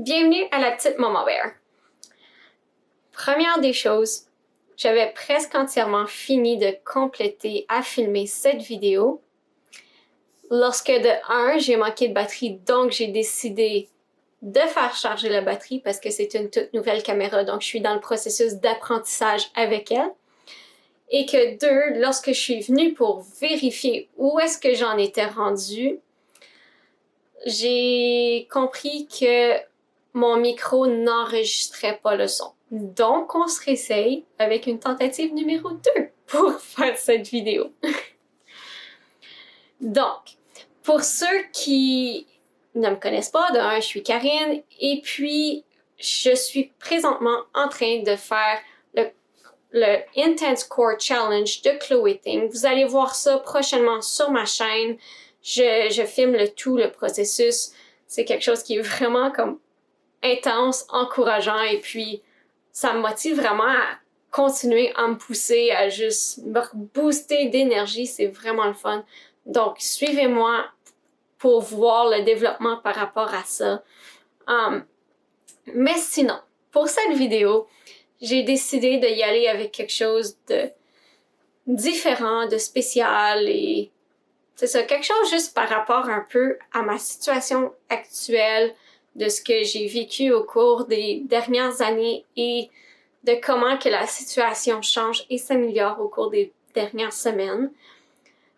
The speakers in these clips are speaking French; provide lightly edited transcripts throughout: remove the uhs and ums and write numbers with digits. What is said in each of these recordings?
Bienvenue à la petite Mama Bear. Première des choses, j'avais presque entièrement fini de compléter à filmer cette vidéo lorsque j'ai manqué de batterie, donc j'ai décidé de faire charger la batterie parce que c'est une toute nouvelle caméra, donc je suis dans le processus d'apprentissage avec elle. Et que lorsque je suis venue pour vérifier où est-ce que j'en étais rendue, j'ai compris que mon micro n'enregistrait pas le son. Donc, on se réessaye avec une tentative numéro 2 pour faire cette vidéo. Donc, pour ceux qui ne me connaissent pas, je suis Karine et puis je suis présentement en train de faire le Intense Core Challenge de Chloé Ting. Vous allez voir ça prochainement sur ma chaîne. Je filme le processus. C'est quelque chose qui est vraiment comme intense, encourageant et puis ça me motive vraiment à continuer à me pousser, à juste me booster d'énergie. C'est vraiment le fun. Donc, suivez-moi pour voir le développement par rapport à ça. Mais sinon, pour cette vidéo, j'ai décidé d'y aller avec quelque chose de différent, de spécial et c'est ça, quelque chose juste par rapport un peu à ma situation actuelle, de ce que j'ai vécu au cours des dernières années et de comment que la situation change et s'améliore au cours des dernières semaines.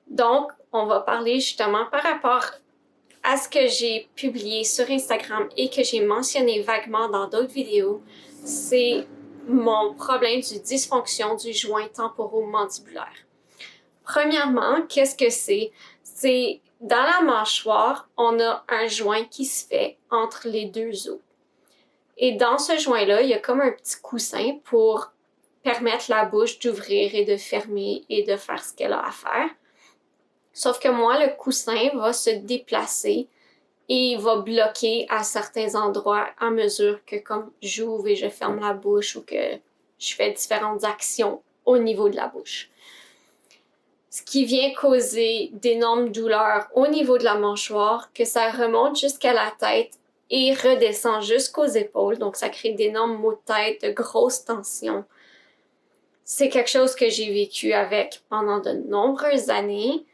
Donc, on va parler justement par rapport à ce que j'ai publié sur Instagram et que j'ai mentionné vaguement dans d'autres vidéos. C'est mon problème du dysfonction du joint temporomandibulaire. Premièrement, qu'est-ce que c'est? C'est dans la mâchoire, on a un joint qui se fait entre les deux os. Et dans ce joint-là, il y a comme un petit coussin pour permettre la bouche d'ouvrir et de fermer et de faire ce qu'elle a à faire. Sauf que moi, le coussin va se déplacer et va bloquer à certains endroits à mesure que comme j'ouvre et je ferme la bouche ou que je fais différentes actions au niveau de la bouche. Ce qui vient causer d'énormes douleurs au niveau de la mâchoire, que ça remonte jusqu'à la tête et redescend jusqu'aux épaules. Donc, ça crée d'énormes maux de tête, de grosses tensions. C'est quelque chose que j'ai vécu avec pendant de nombreuses années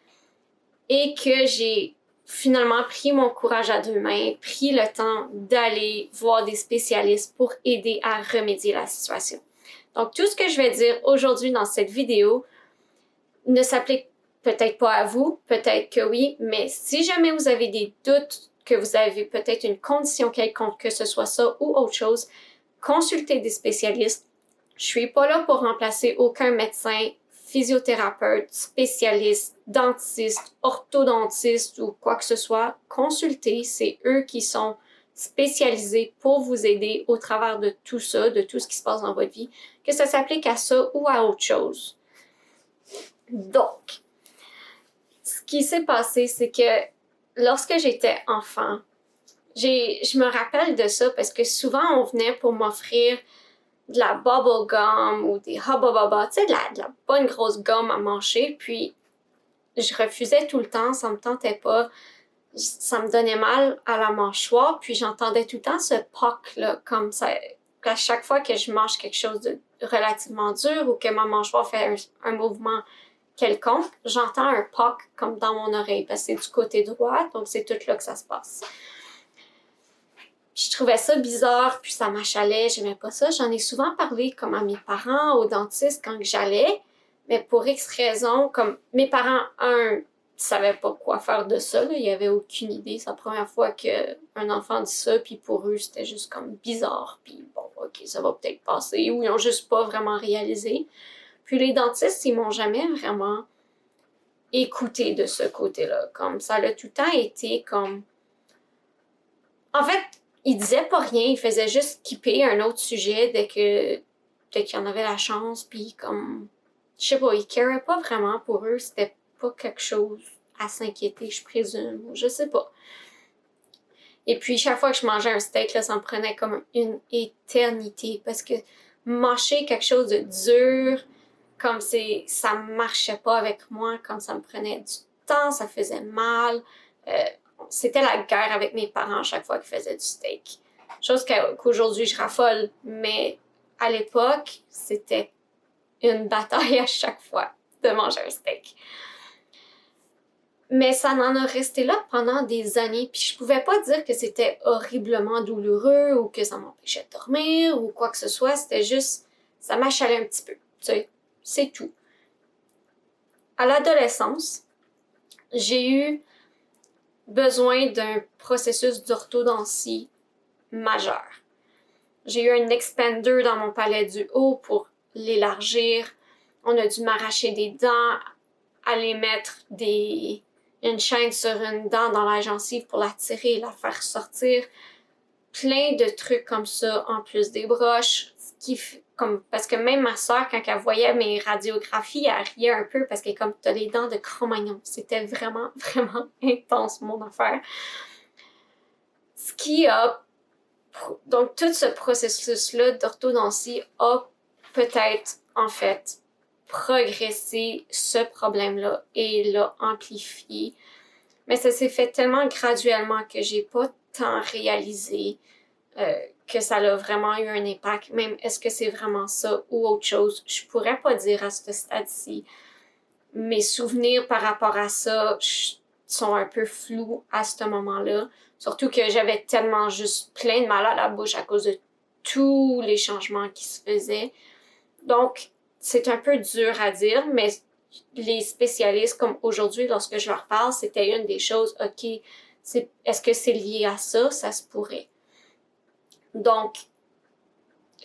et que j'ai finalement pris mon courage à deux mains, pris le temps d'aller voir des spécialistes pour aider à remédier la situation. Donc, tout ce que je vais dire aujourd'hui dans cette vidéo ne s'applique peut-être pas à vous, peut-être que oui, mais si jamais vous avez des doutes, que vous avez peut-être une condition quelconque, que ce soit ça ou autre chose, consultez des spécialistes. Je suis pas là pour remplacer aucun médecin, physiothérapeute, spécialiste, dentiste, orthodontiste ou quoi que ce soit. Consultez, c'est eux qui sont spécialisés pour vous aider au travers de tout ça, de tout ce qui se passe dans votre vie, que ça s'applique à ça ou à autre chose. Donc, ce qui s'est passé, c'est que lorsque j'étais enfant, je me rappelle de ça parce que souvent on venait pour m'offrir de la bubble gum ou des hubba bubba, tu sais, de la bonne grosse gomme à mâcher, puis je refusais tout le temps, ça me tentait pas, ça me donnait mal à la mâchoire, puis j'entendais tout le temps ce poc là, comme ça, à chaque fois que je mange quelque chose de relativement dur ou que ma mâchoire fait un mouvement quelconque, j'entends un poc comme dans mon oreille, parce que c'est du côté droit, donc c'est tout là que ça se passe. Je trouvais ça bizarre, puis ça m'achalait, j'aimais pas ça. J'en ai souvent parlé comme à mes parents, aux dentistes quand j'allais, mais pour X raisons, comme mes parents, savaient pas quoi faire de ça, là. Ils avaient aucune idée. C'est la première fois qu'un enfant dit ça, puis pour eux, c'était juste comme bizarre, puis bon, ok, ça va peut-être passer, ou ils ont juste pas vraiment réalisé. Puis les dentistes, ils m'ont jamais vraiment écouté de ce côté-là. Comme ça a tout le temps été comme... En fait, ils disaient pas rien, ils faisaient juste skipper un autre sujet dès qu'il y en avait la chance, puis comme... Je sais pas, ils caraient pas vraiment pour eux, c'était pas quelque chose à s'inquiéter, je présume, je sais pas. Et puis, chaque fois que je mangeais un steak, là, ça me prenait comme une éternité, parce que mâcher quelque chose de dur... Comme ça marchait pas avec moi, comme ça me prenait du temps, ça faisait mal. C'était la guerre avec mes parents à chaque fois qu'ils faisaient du steak. Chose qu'aujourd'hui, je raffole. Mais à l'époque, c'était une bataille à chaque fois de manger un steak. Mais ça en a resté là pendant des années, puis je pouvais pas dire que c'était horriblement douloureux ou que ça m'empêchait de dormir ou quoi que ce soit, c'était juste, ça m'achalait un petit peu, tu sais, c'est tout. À l'adolescence, j'ai eu besoin d'un processus d'orthodontie majeur. J'ai eu un expander dans mon palais du haut pour l'élargir. On a dû m'arracher des dents, aller mettre une chaîne sur une dent dans la gencive pour la tirer et la faire sortir. Plein de trucs comme ça, en plus des broches. Parce que même ma soeur, quand elle voyait mes radiographies, elle riait un peu parce qu'elle est comme, t'as les dents de Cro-Magnon. C'était vraiment, vraiment intense, mon affaire. Ce qui a... Donc, tout ce processus-là d'orthodontie a peut-être, en fait, progressé ce problème-là et l'a amplifié. Mais ça s'est fait tellement graduellement que j'ai pas tant réalisé que ça a vraiment eu un impact. Même est-ce que c'est vraiment ça ou autre chose? Je pourrais pas dire à ce stade-ci. Mes souvenirs par rapport à ça sont un peu flous à ce moment-là. Surtout que j'avais tellement juste plein de mal à la bouche à cause de tous les changements qui se faisaient. Donc, c'est un peu dur à dire, mais les spécialistes, comme aujourd'hui, lorsque je leur parle, c'était une des choses, OK, est-ce que c'est lié à ça? Ça se pourrait. Donc,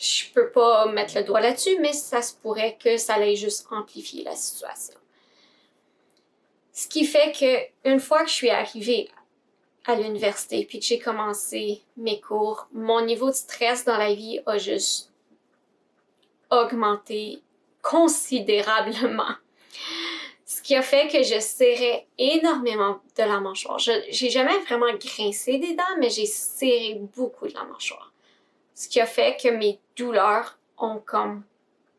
je peux pas mettre le doigt là-dessus, mais ça se pourrait que ça allait juste amplifier la situation. Ce qui fait que une fois que je suis arrivée à l'université puis que j'ai commencé mes cours, mon niveau de stress dans la vie a juste augmenté considérablement. Ce qui a fait que je serrais énormément de la mâchoire. J'ai jamais vraiment grincé des dents, mais j'ai serré beaucoup de la mâchoire. Ce qui a fait que mes douleurs ont comme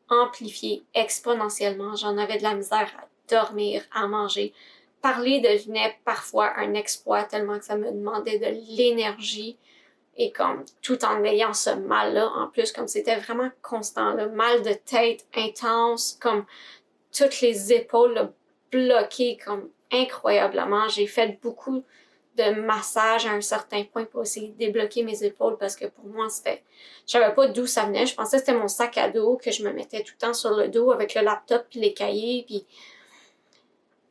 amplifié exponentiellement. J'en avais de la misère à dormir, à manger. Parler devenait parfois un exploit tellement que ça me demandait de l'énergie et comme tout en ayant ce mal-là en plus, comme c'était vraiment constant, le mal de tête intense, comme toutes les épaules là, bloquées comme incroyablement. J'ai fait beaucoup de massages à un certain point pour essayer de débloquer mes épaules parce que pour moi, je savais pas d'où ça venait. Je pensais que c'était mon sac à dos que je me mettais tout le temps sur le dos avec le laptop puis les cahiers. Puis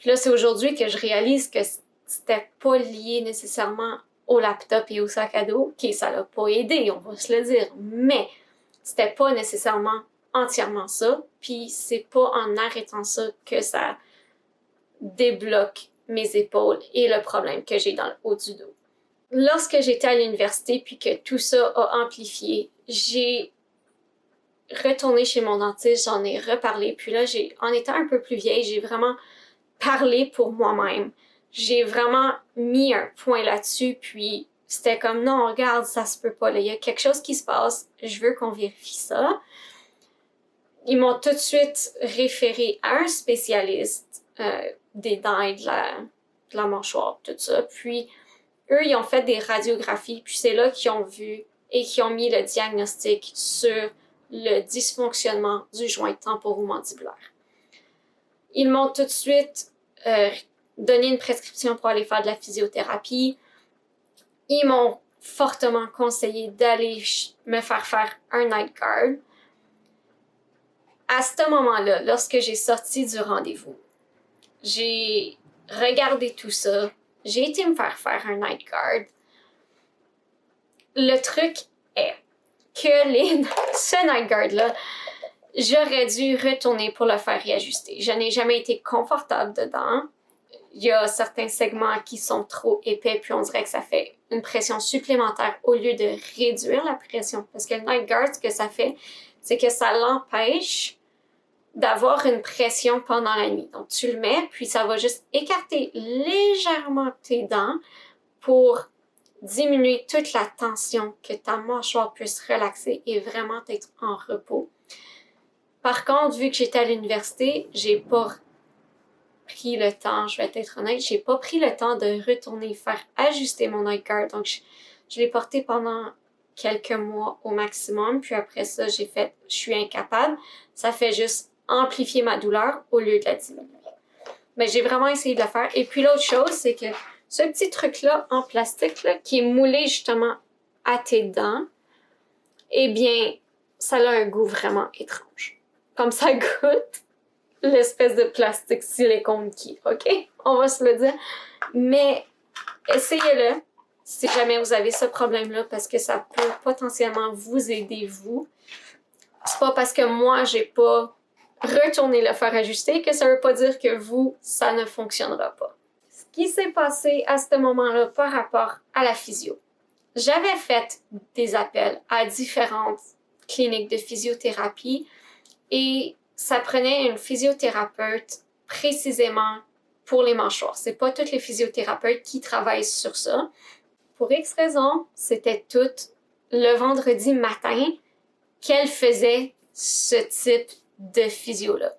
là, c'est aujourd'hui que je réalise que c'était pas lié nécessairement au laptop et au sac à dos. OK, ça l'a pas aidé, on va se le dire. Mais c'était pas nécessairement entièrement ça. Puis c'est pas en arrêtant ça que ça débloque mes épaules et le problème que j'ai dans le haut du dos. Lorsque j'étais à l'université puis que tout ça a amplifié, j'ai retourné chez mon dentiste, j'en ai reparlé. Puis là, en étant un peu plus vieille, j'ai vraiment parlé pour moi-même. J'ai vraiment mis un point là-dessus, puis c'était comme non, regarde, ça se peut pas, là. Il y a quelque chose qui se passe, je veux qu'on vérifie ça. Ils m'ont tout de suite référé à un spécialiste des dents et de la mâchoire, tout ça. Puis eux, ils ont fait des radiographies, puis c'est là qu'ils ont vu et qu'ils ont mis le diagnostic sur le dysfonctionnement du joint temporomandibulaire. Ils m'ont tout de suite donné une prescription pour aller faire de la physiothérapie. Ils m'ont fortement conseillé d'aller me faire un night guard. À ce moment-là, lorsque j'ai sorti du rendez-vous, j'ai regardé tout ça. J'ai été me faire un night guard. Le truc est que ce night guard-là, j'aurais dû retourner pour le faire réajuster. Je n'ai jamais été confortable dedans. Il y a certains segments qui sont trop épais, puis on dirait que ça fait une pression supplémentaire au lieu de réduire la pression. Parce que le night guard, ce que ça fait, c'est que ça l'empêche d'avoir une pression pendant la nuit. Donc, tu le mets, puis ça va juste écarter légèrement tes dents pour diminuer toute la tension, que ta mâchoire puisse relaxer et vraiment être en repos. Par contre, vu que j'étais à l'université, j'ai pas pris le temps, je vais être honnête, j'ai pas pris le temps de retourner faire ajuster mon night guard. Donc, je l'ai porté pendant quelques mois au maximum, puis après ça, j'ai fait « je suis incapable », ça fait juste amplifier ma douleur au lieu de la diminuer. Mais j'ai vraiment essayé de le faire. Et puis l'autre chose, c'est que ce petit truc-là en plastique, là, qui est moulé justement à tes dents, eh bien, ça a un goût vraiment étrange. Comme ça goûte l'espèce de plastique silicone qui, OK? On va se le dire. Mais essayez-le si jamais vous avez ce problème-là parce que ça peut potentiellement vous aider, vous. C'est pas parce que moi, j'ai pas retourné le faire ajuster que ça veut pas dire que vous, ça ne fonctionnera pas. Ce qui s'est passé à ce moment-là par rapport à la physio. J'avais fait des appels à différentes cliniques de physiothérapie et ça prenait une physiothérapeute précisément pour les mâchoires. C'est pas toutes les physiothérapeutes qui travaillent sur ça. Pour X raisons, c'était tout le vendredi matin qu'elle faisait ce type de physio-là.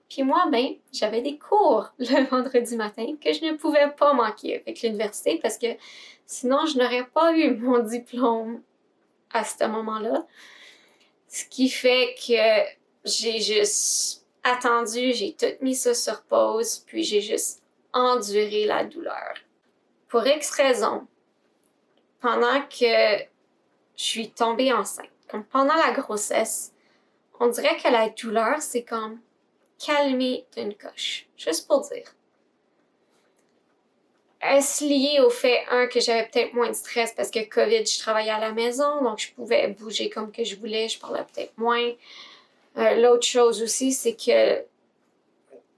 Puis moi, ben, j'avais des cours le vendredi matin que je ne pouvais pas manquer avec l'université parce que sinon, je n'aurais pas eu mon diplôme à ce moment-là. Ce qui fait que j'ai juste attendu, j'ai tout mis ça sur pause, puis j'ai juste enduré la douleur. Pour X raisons, pendant que je suis tombée enceinte, comme pendant la grossesse, on dirait que la douleur, c'est comme calmée d'une coche. Juste pour dire. Est-ce lié au fait, que j'avais peut-être moins de stress parce que COVID, je travaillais à la maison, donc je pouvais bouger comme que je voulais, je parlais peut-être moins. L'autre chose aussi, c'est que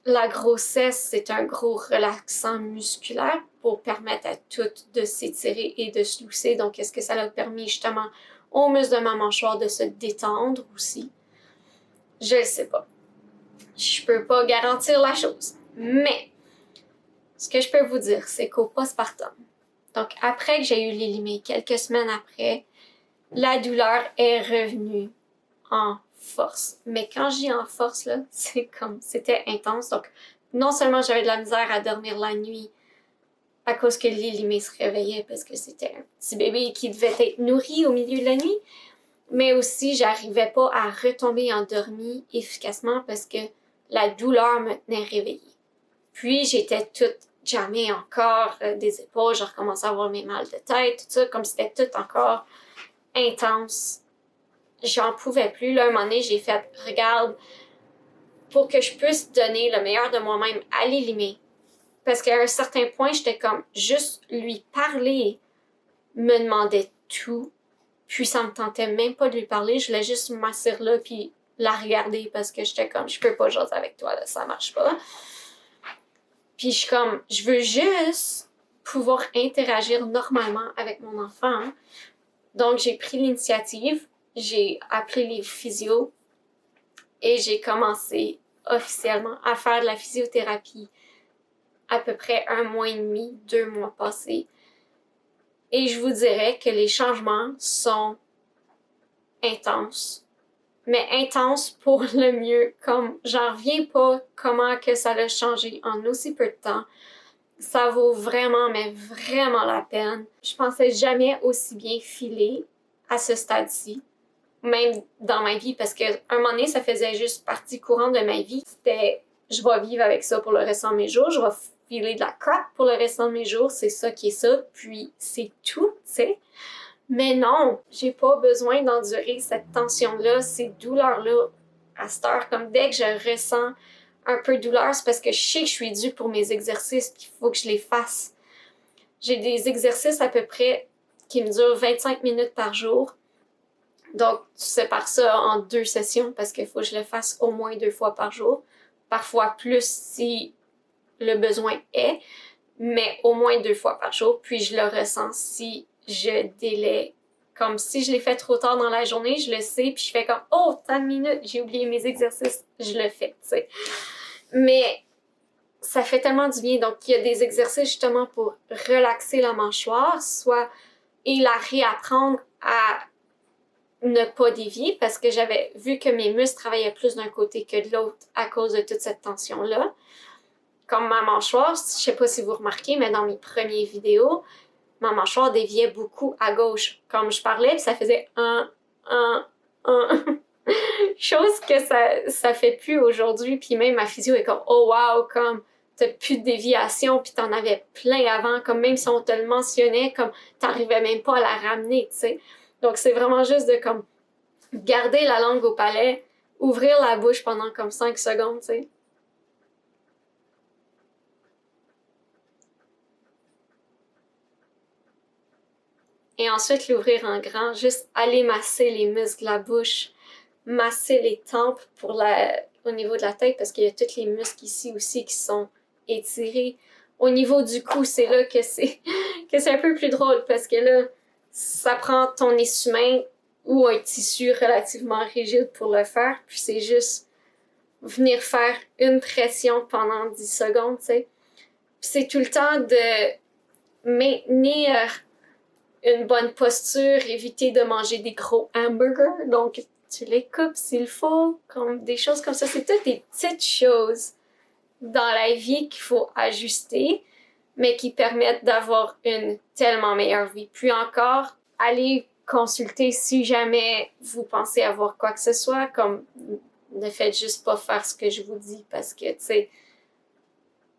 la grossesse, c'est un gros relaxant musculaire pour permettre à tout de s'étirer et de se lousser. Donc, est-ce que ça a permis justement aux muscles de ma mâchoire de se détendre aussi? Je ne sais pas. Je peux pas garantir la chose. Mais, ce que je peux vous dire, c'est qu'au postpartum, donc après que j'ai eu Lilimé, quelques semaines après, la douleur est revenue en force. Mais quand je dis en force, là, c'est comme, c'était intense. Donc, non seulement j'avais de la misère à dormir la nuit à cause que Lilimé se réveillait parce que c'était un petit bébé qui devait être nourri au milieu de la nuit, mais aussi j'arrivais pas à retomber endormie efficacement parce que la douleur me tenait réveillée. Puis j'étais toute jammée encore des épaules, je recommençais à avoir mes mal de tête, tout ça, comme c'était tout encore intense. J'en pouvais plus. Là, un moment donné, j'ai fait, regarde, pour que je puisse donner le meilleur de moi-même à Lilimé. Parce qu'à un certain point, j'étais comme, juste lui parler me demandait tout. Puis ça me tentait même pas de lui parler. Je voulais juste m'asseoir là puis la regarder parce que j'étais comme, je peux pas jaser avec toi, là, ça marche pas. Puis je suis comme, je veux juste pouvoir interagir normalement avec mon enfant. Donc j'ai pris l'initiative, j'ai appelé les physios et j'ai commencé officiellement à faire de la physiothérapie à peu près 1 mois et demi, 2 mois passés. Et je vous dirais que les changements sont intenses, mais intenses pour le mieux. Comme j'en reviens pas comment que ça a changé en aussi peu de temps. Ça vaut vraiment, mais vraiment la peine. Je pensais jamais aussi bien filer à ce stade-ci, même dans ma vie, parce qu'à un moment donné, ça faisait juste partie courante de ma vie. C'était, je vais vivre avec ça pour le restant de mes jours, je vais filer de la crap pour le restant de mes jours, c'est ça qui est ça, puis c'est tout, tu sais. Mais non, j'ai pas besoin d'endurer cette tension-là, ces douleurs-là à cette heure. Comme dès que je ressens un peu de douleur, c'est parce que je sais que je suis due pour mes exercices, qu'il faut que je les fasse. J'ai des exercices à peu près qui me durent 25 minutes par jour. Donc, tu sépares ça en 2 sessions parce qu'il faut que je le fasse au moins 2 fois par jour. Parfois plus si le besoin est, mais au moins 2 fois par jour. Puis je le ressens si je délaie. Comme si je l'ai fait trop tard dans la journée, je le sais, puis je fais comme « Oh, tant de minutes, j'ai oublié mes exercices, je le fais », tu sais. Mais ça fait tellement du bien. Donc, il y a des exercices justement pour relaxer la mâchoire, soit et la réapprendre à ne pas dévier parce que j'avais vu que mes muscles travaillaient plus d'un côté que de l'autre à cause de toute cette tension-là. Comme ma mâchoire, je sais pas si vous remarquez, mais dans mes premières vidéos, ma mâchoire déviait beaucoup à gauche. Comme je parlais, puis ça faisait un. Chose que ça fait plus aujourd'hui. Puis même ma physio est comme, oh wow, comme t'as plus de déviation, puis t'en avais plein avant, comme même si on te le mentionnait, comme t'arrivais même pas à la ramener, tu sais. Donc c'est vraiment juste de comme garder la langue au palais, ouvrir la bouche pendant comme 5 secondes, tu sais. Et ensuite l'ouvrir en grand, juste aller masser les muscles de la bouche, masser les tempes au niveau de la tête, parce qu'il y a tous les muscles ici aussi qui sont étirés. Au niveau du cou, c'est là que c'est un peu plus drôle, parce que là, ça prend ton essuie-main ou un tissu relativement rigide pour le faire, puis c'est juste venir faire une pression pendant 10 secondes, tu sais. Puis c'est tout le temps de maintenir une bonne posture, éviter de manger des gros hamburgers, donc tu les coupes s'il faut, comme des choses comme ça. C'est toutes des petites choses dans la vie qu'il faut ajuster, mais qui permettent d'avoir une tellement meilleure vie. Puis encore, allez consulter si jamais vous pensez avoir quoi que ce soit, comme ne faites juste pas faire ce que je vous dis, parce que, tu sais,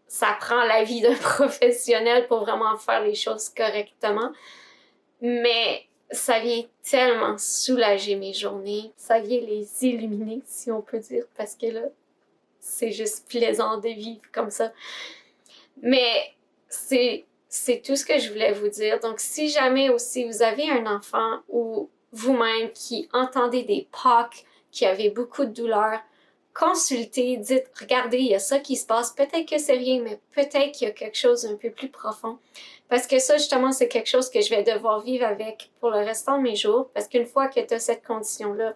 ça prend la vie d'un professionnel pour vraiment faire les choses correctement. Mais ça vient tellement soulager mes journées, ça vient les illuminer, si on peut dire, parce que là, c'est juste plaisant de vivre comme ça. Mais c'est tout ce que je voulais vous dire. Donc, si jamais aussi vous avez un enfant ou vous-même qui entendez des POC, qui avez beaucoup de douleur, consultez, dites, regardez, il y a ça qui se passe. Peut-être que c'est rien, mais peut-être qu'il y a quelque chose d'un peu plus profond. Parce que ça, justement, c'est quelque chose que je vais devoir vivre avec pour le restant de mes jours. Parce qu'une fois que tu as cette condition-là,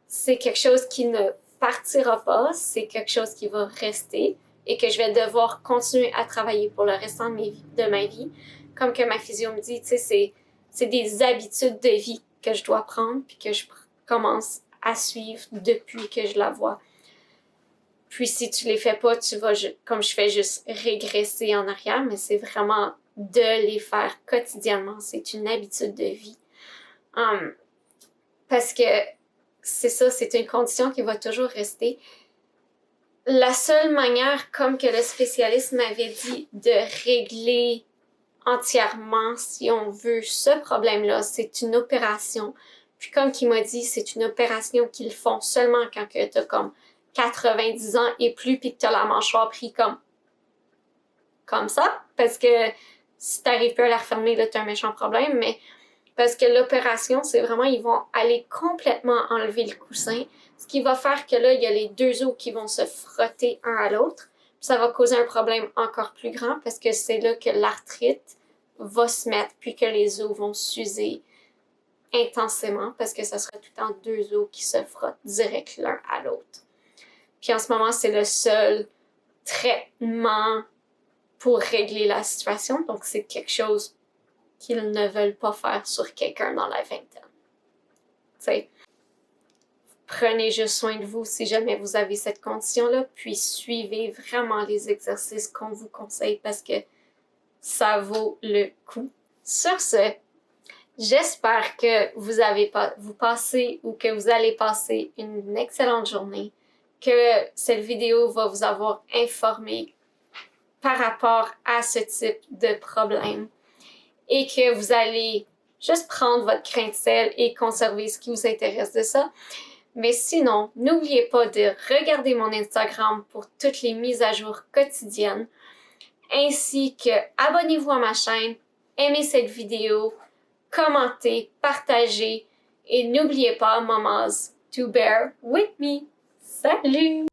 c'est quelque chose qui ne partira pas, c'est quelque chose qui va rester et que je vais devoir continuer à travailler pour le restant de ma vie. Comme que ma physio me dit, tu sais, c'est des habitudes de vie que je dois prendre puis que je commence à suivre depuis que je la vois. Puis si tu les fais pas, tu vas, comme je fais, juste régresser en arrière, mais c'est vraiment de les faire quotidiennement. C'est une habitude de vie. Parce que c'est ça, c'est une condition qui va toujours rester. La seule manière, comme que le spécialiste m'avait dit, de régler entièrement, si on veut, ce problème-là, c'est une opération. Puis comme qu'il m'a dit, c'est une opération qu'ils font seulement quand tu as comme 90 ans et plus, puis que tu as la mâchoire prise comme ça. Parce que si tu n'arrives plus à la refermer, là, tu as un méchant problème. Mais parce que l'opération, c'est vraiment, ils vont aller complètement enlever le coussin, ce qui va faire que là, il y a les deux os qui vont se frotter un à l'autre. Puis ça va causer un problème encore plus grand parce que c'est là que l'arthrite va se mettre, puis que les os vont s'user intensément parce que ça sera tout le temps deux os qui se frottent direct l'un à l'autre. Puis en ce moment, c'est le seul traitement pour régler la situation. Donc, c'est quelque chose qu'ils ne veulent pas faire sur quelqu'un dans la vingtaine. T'sais, prenez juste soin de vous si jamais vous avez cette condition-là, puis suivez vraiment les exercices qu'on vous conseille parce que ça vaut le coup. Sur ce, j'espère que vous passez ou que vous allez passer une excellente journée, que cette vidéo va vous avoir informé par rapport à ce type de problème et que vous allez juste prendre votre grain de sel et conserver ce qui vous intéresse de ça. Mais sinon, n'oubliez pas de regarder mon Instagram pour toutes les mises à jour quotidiennes, ainsi que abonnez-vous à ma chaîne, aimez cette vidéo, commentez, partagez et n'oubliez pas, mamas, to bear with me. Salut!